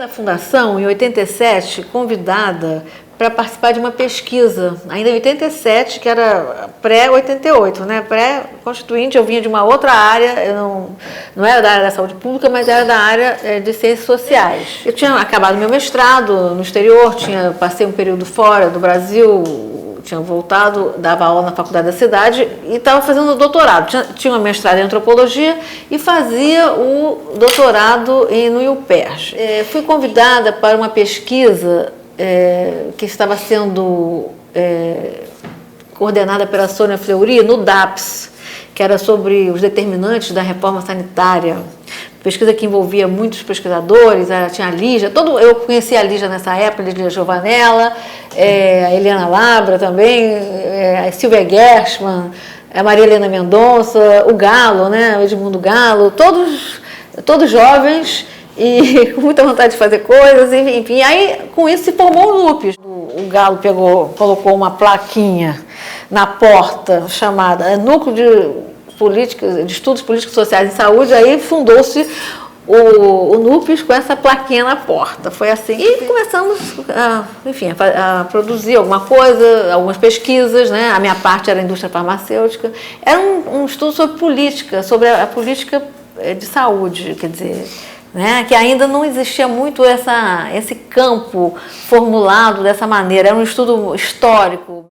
Na fundação, em 87, convidada para participar de uma pesquisa, ainda em 87, que era pré-88, né? Pré-constituinte. Eu vinha de uma outra área, eu não era da área da saúde pública, mas era da área de ciências sociais. Eu tinha acabado meu mestrado no exterior, passei um período fora do Brasil, tinha voltado, dava aula na faculdade da cidade e estava fazendo doutorado. Tinha uma mestrado em antropologia e fazia o doutorado no UPERJ. Fui convidada para uma pesquisa que estava sendo coordenada pela Sônia Fleury no DAPS, que era sobre os determinantes da reforma sanitária. Pesquisa que envolvia muitos pesquisadores, tinha a Lígia, eu conhecia a Lígia nessa época, a Lígia Giovanella, a Eliana Labra também, a Silvia Gershman, a Maria Helena Mendonça, o Galo, né, o Edmundo Galo, todos jovens e com muita vontade de fazer coisas, enfim. Aí, com isso, se formou o NUPES. O Galo colocou uma plaquinha na porta chamada Núcleo de Estudos Políticos Sociais em Saúde, aí fundou-se o NUPES com essa plaquinha na porta. Foi assim. E começamos, a produzir alguma coisa, algumas pesquisas, né? A minha parte era a indústria farmacêutica. Era um estudo sobre política, sobre a política de saúde, quer dizer, né, que ainda não existia muito esse campo formulado dessa maneira, era um estudo histórico.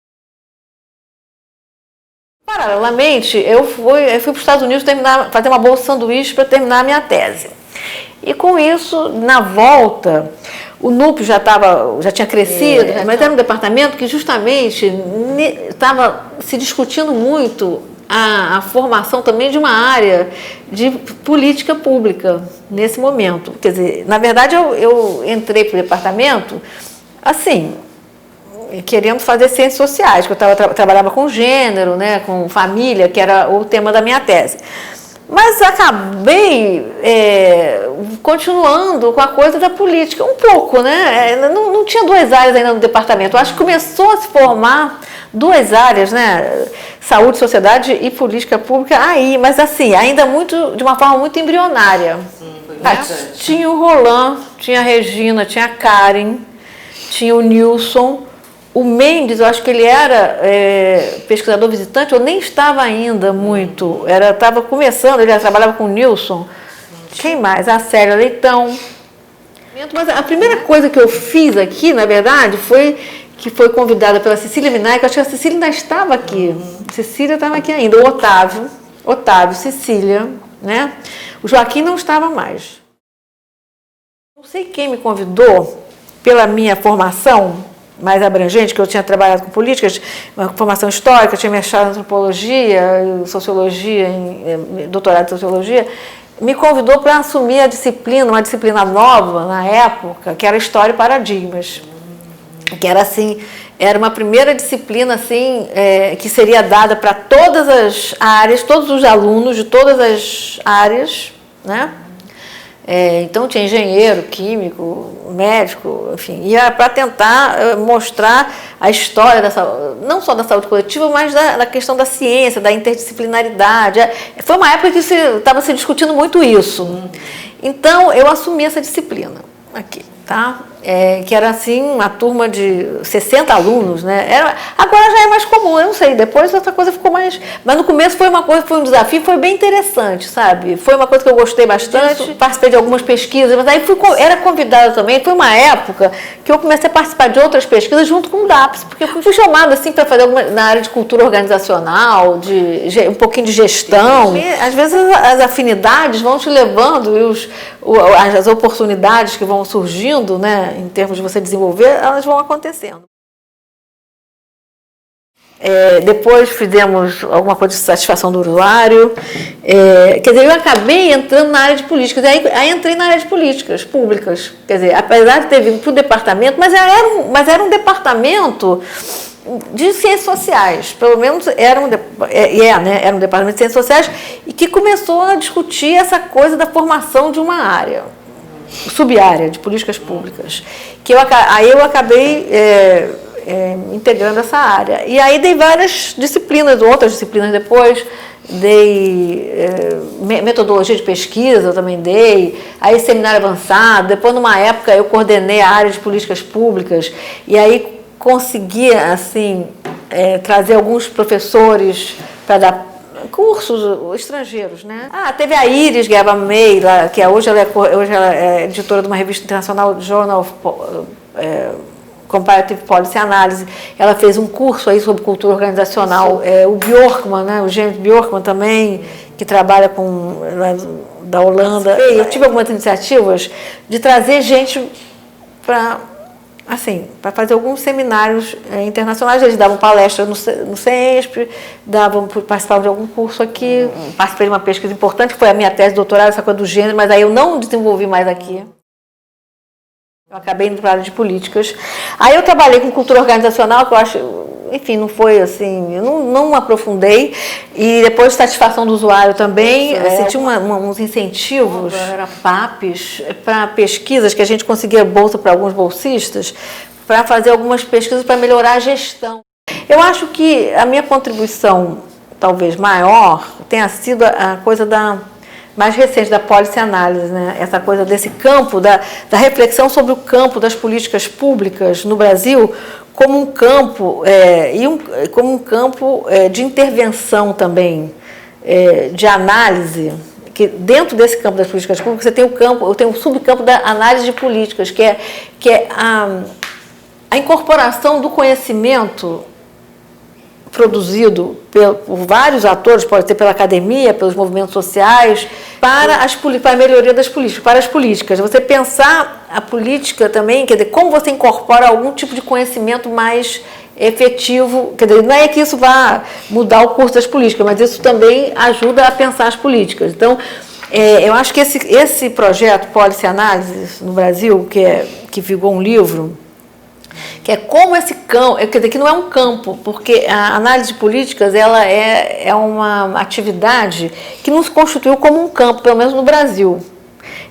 Paralelamente, eu fui para os Estados Unidos fazer uma bolsa de sanduíche para terminar a minha tese. E com isso, na volta, o NUPES já tinha crescido, mas era um departamento que justamente estava se discutindo muito a formação também de uma área de política pública nesse momento. Quer dizer, na verdade, eu entrei para o departamento assim, querendo fazer ciências sociais, que eu trabalhava com gênero, né, com família, que era o tema da minha tese. Mas acabei continuando com a coisa da política, um pouco, né? Não tinha duas áreas ainda no departamento. Eu acho que começou a se formar duas áreas, né? Saúde, sociedade e política pública aí, mas assim, ainda de uma forma muito embrionária. Tinha o Roland, tinha a Regina, tinha a Karen, tinha o Nilson. O Mendes, eu acho que ele era pesquisador visitante, eu nem estava ainda muito, estava começando, ele já trabalhava com o Nilson. Quem mais? A Célia Leitão. Mas a primeira coisa que eu fiz aqui, na verdade, foi convidada pela Cecília Minay, que eu acho que a Cecília ainda estava aqui. Cecília estava aqui ainda, o Otávio, Cecília, né? O Joaquim não estava mais. Não sei quem me convidou pela minha formação mais abrangente, que eu tinha trabalhado com políticas, uma formação histórica, tinha mestrado em antropologia, sociologia, doutorado em sociologia, me convidou para assumir uma disciplina nova na época, que era História e Paradigmas, que era assim, era uma primeira disciplina assim, que seria dada para todas as áreas, todos os alunos de todas as áreas, né? Então tinha engenheiro, químico, médico, enfim, ia para tentar mostrar a história não só da saúde coletiva, mas da questão da ciência, da interdisciplinaridade. Foi uma época que estava se discutindo muito isso. Então eu assumi essa disciplina aqui, tá? Que era assim, uma turma de 60 alunos, né? Agora já é mais comum, eu não sei, depois essa coisa ficou mais... Mas no começo foi um desafio, foi bem interessante, sabe? Foi uma coisa que eu gostei bastante, participei de algumas pesquisas, mas aí era convidada também, foi uma época que eu comecei a participar de outras pesquisas junto com o DAPS, porque eu fui chamada assim para fazer na área de cultura organizacional, um pouquinho de gestão. E, às vezes as afinidades vão te levando e as oportunidades que vão surgindo, né? Em termos de você desenvolver, elas vão acontecendo. Depois fizemos alguma coisa de satisfação do usuário. Quer dizer, eu acabei entrando na área de políticas. Aí entrei na área de políticas públicas. Quer dizer, apesar de ter vindo para o departamento, mas era um departamento de ciências sociais. Pelo menos era um departamento de ciências sociais e que começou a discutir essa coisa da formação de uma área. Subárea de políticas públicas, aí eu acabei integrando essa área. E aí dei várias disciplinas, outras disciplinas depois, dei metodologia de pesquisa, eu também dei, aí seminário avançado, depois numa época eu coordenei a área de políticas públicas, e aí consegui, assim, trazer alguns professores para dar cursos estrangeiros, né? Teve a Iris Guerra May, que hoje ela é editora de uma revista internacional, Journal of Comparative Policy Analysis. Ela fez um curso aí sobre cultura organizacional. O Bjorkman, né? O James Bjorkman também, que trabalha da Holanda. Eu tive algumas iniciativas de trazer gente para fazer alguns seminários internacionais. Eles davam palestra no CESP, participavam de algum curso aqui. Participei de uma pesquisa importante, que foi a minha tese de doutorado, essa coisa do gênero, mas aí eu não desenvolvi mais aqui. Eu acabei indo para a área de políticas. Aí eu trabalhei com cultura organizacional, que eu acho, enfim, não foi assim, eu não aprofundei. E depois satisfação do usuário também, senti uns incentivos, era PAPs, para pesquisas, que a gente conseguia bolsa para alguns bolsistas, para fazer algumas pesquisas para melhorar a gestão. Eu acho que a minha contribuição, talvez maior, tenha sido a coisa mais recente da policy análise, né? Essa coisa desse campo, da reflexão sobre o campo das políticas públicas no Brasil como um campo, como um campo de intervenção também, de análise, que dentro desse campo das políticas públicas você tem eu tenho um subcampo da análise de políticas, que é a incorporação do conhecimento produzido por vários atores, pode ser pela academia, pelos movimentos sociais, para a melhoria das políticas, para as políticas. Você pensar a política também, quer dizer, como você incorpora algum tipo de conhecimento mais efetivo, quer dizer, não é que isso vá mudar o curso das políticas, mas isso também ajuda a pensar as políticas. Então, eu acho que esse projeto Policy Analysis no Brasil, que virou um livro, que é como esse campo, quer dizer, que não é um campo, porque a análise de políticas ela é uma atividade que nos constituiu como um campo, pelo menos no Brasil.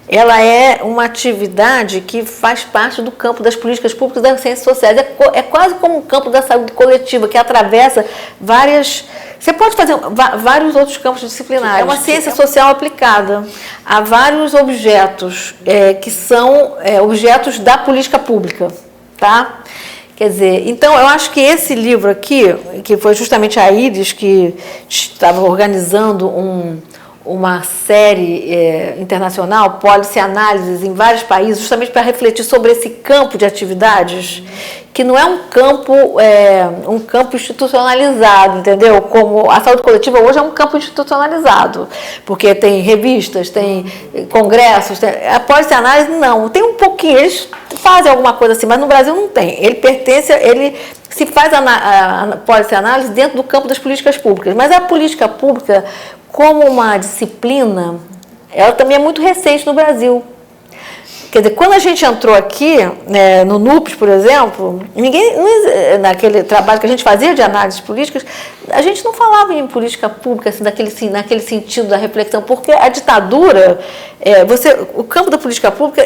Ela é uma atividade que faz parte do campo das políticas públicas das ciências sociais. É quase como um campo da saúde coletiva, que atravessa várias... Você pode fazer vários outros campos disciplinares. É uma ciência social aplicada a vários objetos, que são objetos da política pública. Tá? Quer dizer, então eu acho que esse livro aqui, que foi justamente a Iris que estava organizando uma série internacional, Policy Analysis, em vários países, justamente para refletir sobre esse campo de atividades, que não é um campo institucionalizado, entendeu? Como a saúde coletiva hoje é um campo institucionalizado, porque tem revistas, tem congressos, a Policy Analysis não, tem um pouquinho, eles fazem alguma coisa assim, mas no Brasil não tem. Ele se faz a Policy Analysis dentro do campo das políticas públicas, mas a política pública, como uma disciplina, ela também é muito recente no Brasil. Quer dizer, quando a gente entrou aqui, no NUPES, por exemplo, naquele trabalho que a gente fazia de análises políticas, a gente não falava em política pública assim, naquele sentido da reflexão, porque a ditadura, o campo da política pública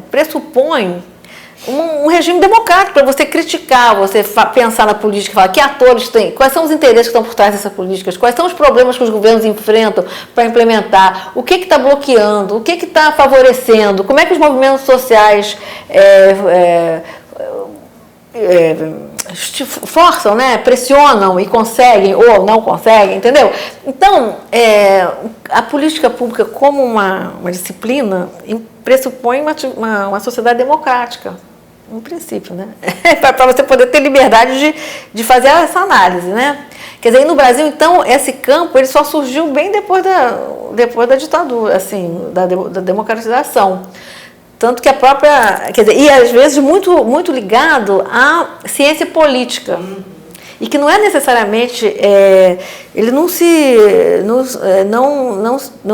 pressupõe um regime democrático para você criticar, você pensar na política, falar que atores tem, quais são os interesses que estão por trás dessas políticas, quais são os problemas que os governos enfrentam para implementar, o que está bloqueando, o que está favorecendo, como é que os movimentos sociais forçam, né, pressionam e conseguem ou não conseguem, entendeu? Então, a política pública como uma disciplina pressupõe uma sociedade democrática. No princípio, né? Para você poder ter liberdade de fazer essa análise, né? Quer dizer, no Brasil, então, esse campo ele só surgiu bem depois da ditadura, assim, da democratização. Tanto que a própria... Quer dizer, e às vezes muito, muito ligado à ciência política. E que não é necessariamente... ele não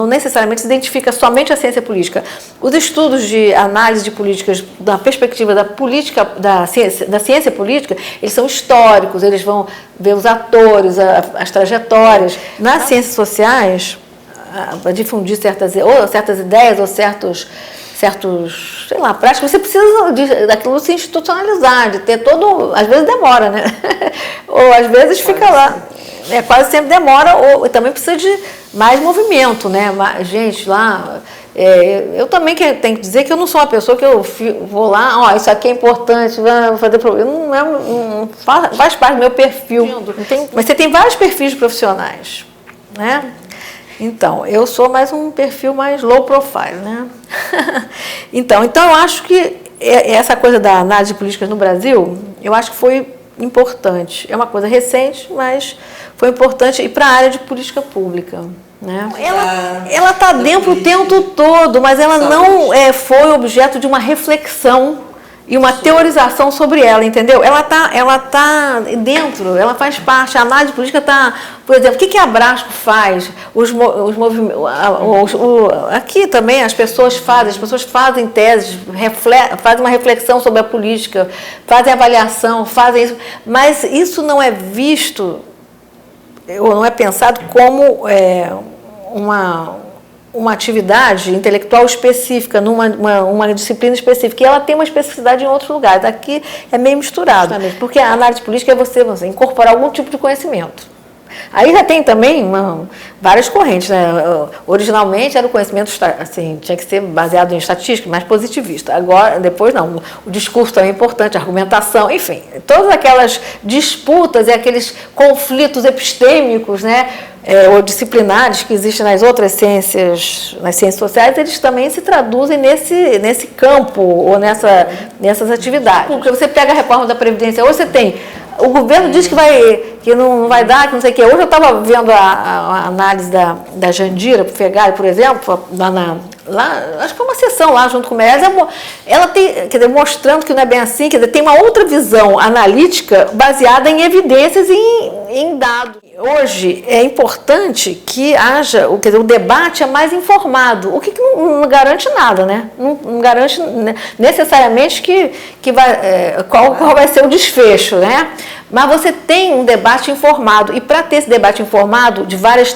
necessariamente se identifica somente a ciência política. Os estudos de análise de políticas da perspectiva da ciência política, eles são históricos, eles vão ver os atores, as trajetórias. Nas ciências sociais, para difundir certas ideias ou certos, sei lá, práticas, você precisa daquilo se institucionalizar, de ter todo... Às vezes demora, né? Ou às vezes fica lá. quase sempre demora, ou também precisa de mais movimento, né? Gente, lá... eu também tenho que dizer que eu não sou uma pessoa que eu vou lá, isso aqui é importante, vou fazer problema. Não faz parte do meu perfil. Mas você tem vários perfis profissionais, né? Então, eu sou mais um perfil mais low profile, né? Então eu acho que essa coisa da análise de políticas no Brasil, eu acho que foi importante. É uma coisa recente, mas foi importante e para a área de política pública. Né? Ela está dentro o tempo todo, mas ela não foi objeto de uma reflexão e uma teorização sobre ela, entendeu? Ela tá dentro, ela faz parte. A análise política está, por exemplo, o que a Abrasco faz? Os movimentos, aqui também as pessoas fazem teses, fazem uma reflexão sobre a política, fazem avaliação, fazem isso, mas isso não é visto ou não é pensado como uma atividade intelectual específica, uma disciplina específica, e ela tem uma especificidade em outros lugares. Aqui é meio misturado, porque a análise política é você incorporar algum tipo de conhecimento. Aí já tem também várias correntes, né? Originalmente era o conhecimento, assim, tinha que ser baseado em estatística, mais positivista. Agora, depois não, o discurso também é importante, a argumentação, enfim, todas aquelas disputas e aqueles conflitos epistêmicos, né? Ou disciplinares que existem nas outras ciências, nas ciências sociais, eles também se traduzem nesse campo ou nessas atividades. Porque você pega a reforma da Previdência, hoje você tem... O governo diz que não vai dar, que não sei o quê. Hoje eu estava vendo a análise da Jandira Fegali, por exemplo, lá, acho que foi uma sessão lá junto com o Meirelles, ela tem, quer dizer, mostrando que não é bem assim, quer dizer, tem uma outra visão analítica baseada em evidências e em dados. Hoje é importante que haja, quer dizer, o debate é mais informado, o que não garante nada, né? Não garante necessariamente qual vai ser o desfecho, né? Mas você tem um debate informado, e para ter esse debate informado de várias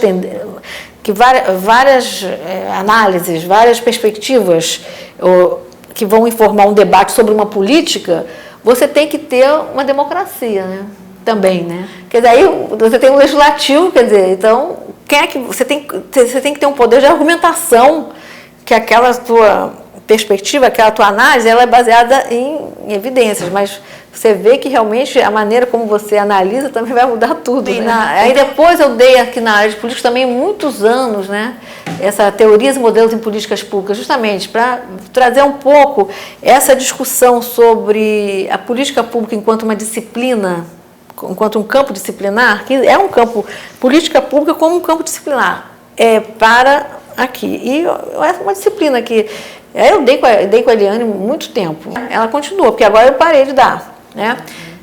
análises, várias perspectivas que vão informar um debate sobre uma política, você tem que ter uma democracia, né? Também, né? Quer dizer, aí você tem um legislativo, quer dizer, então, você tem que ter um poder de argumentação, que aquela tua perspectiva, aquela tua análise, ela é baseada em evidências, mas você vê que realmente a maneira como você analisa também vai mudar tudo. Né? Aí depois eu dei aqui na área de política também muitos anos, né? Essa teorias e modelos em políticas públicas, justamente para trazer um pouco essa discussão sobre a política pública enquanto uma disciplina, enquanto um campo disciplinar, que é um campo, política pública como um campo disciplinar, para aqui. E é uma disciplina que eu dei com a Eliane muito tempo. Ela continua, porque agora eu parei de dar. Né?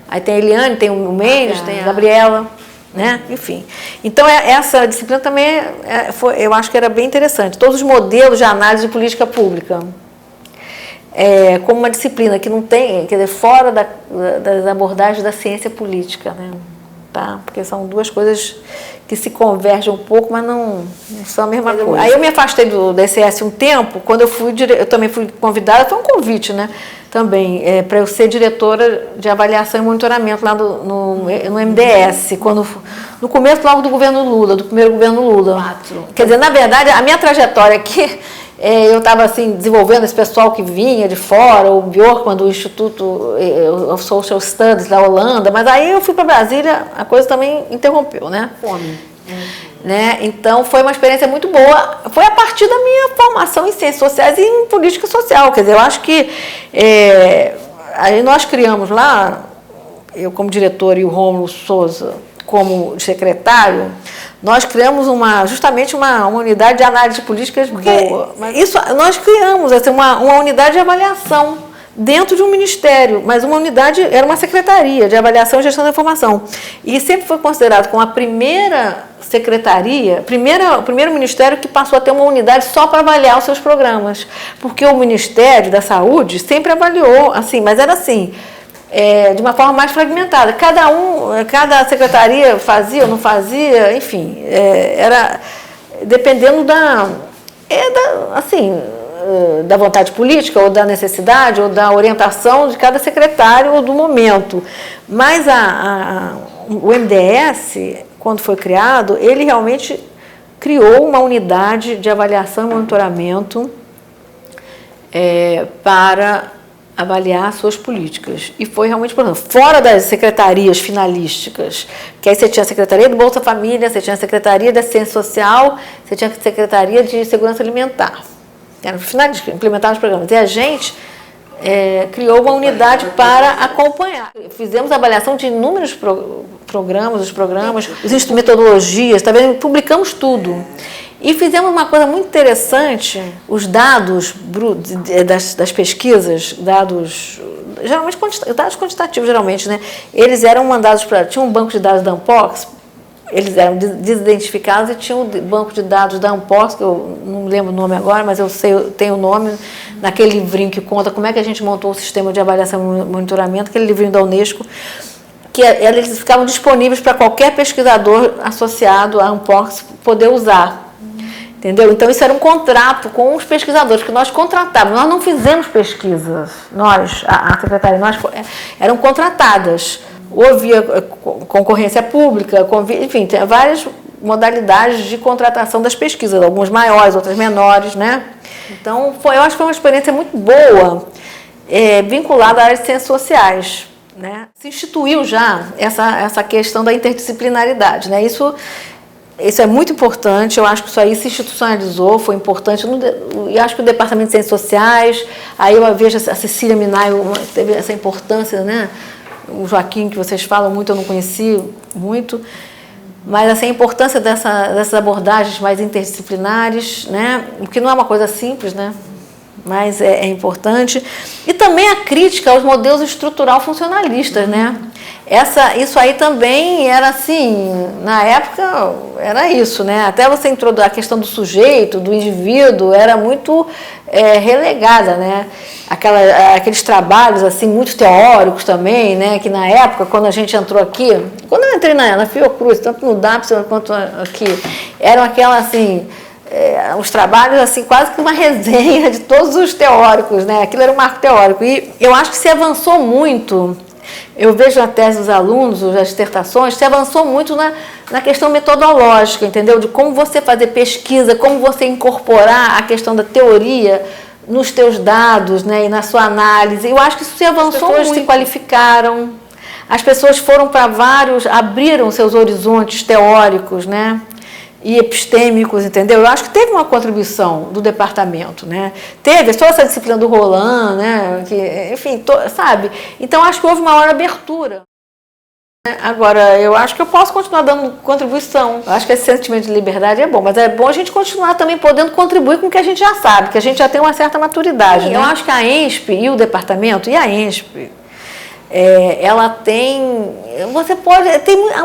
Aí tem a Eliane, tem o Mendes, tem a Gabriela, né? Enfim. Então, essa disciplina também, eu acho que era bem interessante. Todos os modelos de análise de política pública. Como uma disciplina que não tem, quer dizer, fora das abordagens da ciência política, né? Tá? Porque são duas coisas que se convergem um pouco, mas não são a mesma coisa. Aí eu me afastei do DCS um tempo, quando eu também fui convidada, foi um convite, né? Também, para eu ser diretora de avaliação e monitoramento lá no MDS, no começo logo do governo Lula, do primeiro governo Lula. Quer dizer, na verdade, a minha trajetória aqui, eu estava assim, desenvolvendo esse pessoal que vinha de fora, o Bjorkman do Instituto of Social Studies da Holanda, mas aí eu fui para Brasília, a coisa também interrompeu, né? Né? Então, foi uma experiência muito boa. Foi a partir da minha formação em ciências sociais e em política social. Quer dizer, eu acho que aí nós criamos lá, eu como diretor e o Rômulo Souza como secretário, nós criamos justamente uma unidade de análise de políticas boa. Nós criamos assim, uma unidade de avaliação dentro de um ministério, mas uma unidade, era uma secretaria de avaliação e gestão da informação. E sempre foi considerado como a primeira secretaria, o primeiro ministério que passou a ter uma unidade só para avaliar os seus programas. Porque o Ministério da Saúde sempre avaliou, assim, mas era assim, de uma forma mais fragmentada. Cada secretaria fazia ou não fazia, enfim, era dependendo da vontade política, ou da necessidade, ou da orientação de cada secretário, ou do momento. Mas o MDS, quando foi criado, ele realmente criou uma unidade de avaliação e monitoramento para avaliar suas políticas. E foi realmente, por exemplo, fora das secretarias finalísticas, que aí você tinha a Secretaria do Bolsa Família, você tinha a Secretaria da Ciência Social, você tinha a Secretaria de Segurança Alimentar. Eram finalísticas, implementavam os programas. E a gente criou uma unidade para acompanhar. Fizemos a avaliação de inúmeros programas, os metodologias, tá vendo? Publicamos tudo. E fizemos uma coisa muito interessante, os dados das pesquisas, geralmente dados quantitativos, geralmente, né? Eles eram mandados tinha um banco de dados da Ampox, eles eram desidentificados e tinha um banco de dados da Ampox, que eu não lembro o nome agora, mas eu tenho o nome, naquele livrinho que conta como é que a gente montou o sistema de avaliação e monitoramento, aquele livrinho da Unesco, que eles ficavam disponíveis para qualquer pesquisador associado à Ampox poder usar. Entendeu? Então, isso era um contrato com os pesquisadores, que nós contratávamos. Nós não fizemos pesquisas, a secretaria, eram contratadas. Havia concorrência pública, enfim, tem várias modalidades de contratação das pesquisas, algumas maiores, outras menores, né? Então, eu acho que foi uma experiência muito boa, vinculada à área de ciências sociais, né? Se instituiu já essa questão da interdisciplinaridade, né? Isso é muito importante, eu acho que isso aí se institucionalizou, foi importante, e acho que o Departamento de Ciências Sociais, aí eu vejo a Cecília Minaio, teve essa importância, né? O Joaquim, que vocês falam muito, eu não conheci muito, mas assim, a importância dessas abordagens mais interdisciplinares, né? O que não é uma coisa simples, né? Mas é importante. E também a crítica aos modelos estrutural funcionalistas, né? Isso aí também era assim, na época era isso, né? Até você introduzir a questão do sujeito, do indivíduo, era muito relegada, né? Aqueles trabalhos assim, muito teóricos também, né? Que na época, quando a gente entrou aqui, quando eu entrei na Fiocruz, tanto no DAPS quanto aqui, eram aquelas assim, os trabalhos assim, quase que uma resenha de todos os teóricos, né? Aquilo era um marco teórico. E eu acho que se avançou muito. Eu vejo na tese dos alunos, as dissertações, se avançou muito na questão metodológica, entendeu? De como você fazer pesquisa, como você incorporar a questão da teoria nos teus dados, né, e na sua análise. Eu acho que isso se avançou muito. As pessoas se qualificaram, as pessoas foram para abriram seus horizontes teóricos, né? E epistêmicos, entendeu? Eu acho que teve uma contribuição do departamento, né? Teve toda essa disciplina do Roland, né? Que, enfim, sabe? Então, acho que houve uma maior abertura. Agora, eu acho que eu posso continuar dando contribuição. Eu acho que esse sentimento de liberdade é bom, mas é bom a gente continuar também podendo contribuir com o que a gente já sabe, que a gente já tem uma certa maturidade. Sim, né? Eu acho que a ENSP e o departamento, e a ENSP, ela tem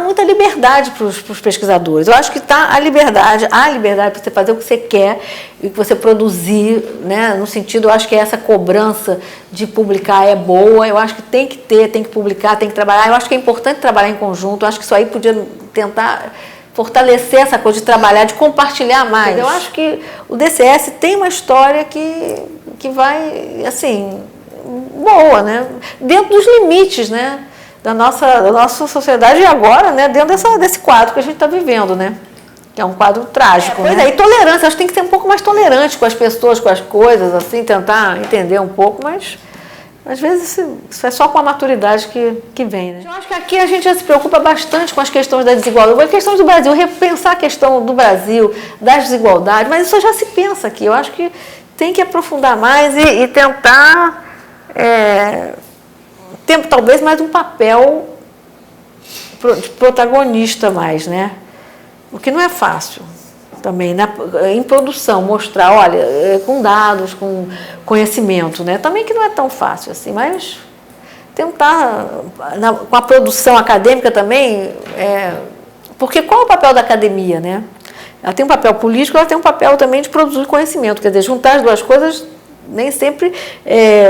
muita liberdade para os pesquisadores. Eu acho que há liberdade para você fazer o que você quer e que você produzir, né? No sentido, eu acho que essa cobrança de publicar é boa, eu acho que tem que publicar, tem que trabalhar, eu acho que é importante trabalhar em conjunto, eu acho que isso aí podia tentar fortalecer essa coisa de trabalhar, de compartilhar mais. Eu acho que o DCS tem uma história que vai, assim, boa, né? Dentro dos limites, né? da nossa sociedade e agora, né? Dentro desse quadro que a gente está vivendo, né? Que é um quadro trágico. Pois é, e tolerância, acho que tem que ser um pouco mais tolerante com as pessoas, com as coisas, assim, tentar entender um pouco, mas às vezes isso é só com a maturidade que vem, né? Eu acho que aqui a gente já se preocupa bastante com as questões da desigualdade, as questões do Brasil, repensar a questão do Brasil, das desigualdades, mas isso já se pensa aqui. Eu acho que tem que aprofundar mais e tentar ter talvez mais um papel de protagonista mais, né? O que não é fácil também, em produção, mostrar, olha, com dados, com conhecimento, né? Também que não é tão fácil assim, mas tentar, com a produção acadêmica também, porque qual é o papel da academia, né? Ela tem um papel político, ela tem um papel também de produzir conhecimento, quer dizer, juntar as duas coisas nem sempre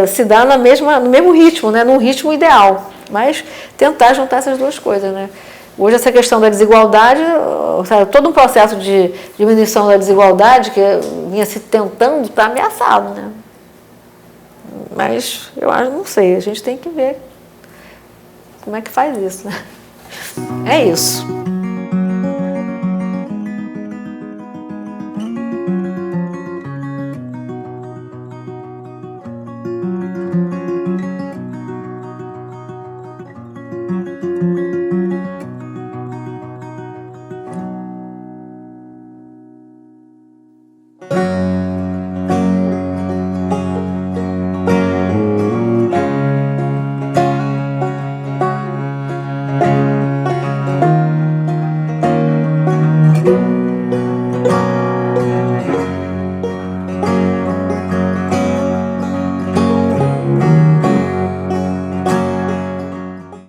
se dá no mesmo ritmo, né? Num ritmo ideal, mas tentar juntar essas duas coisas, né? Hoje essa questão da desigualdade, sabe, todo um processo de diminuição da desigualdade que vinha se tentando, está ameaçado, né? Mas eu acho, não sei, a gente tem que ver como é que faz isso, né? É isso.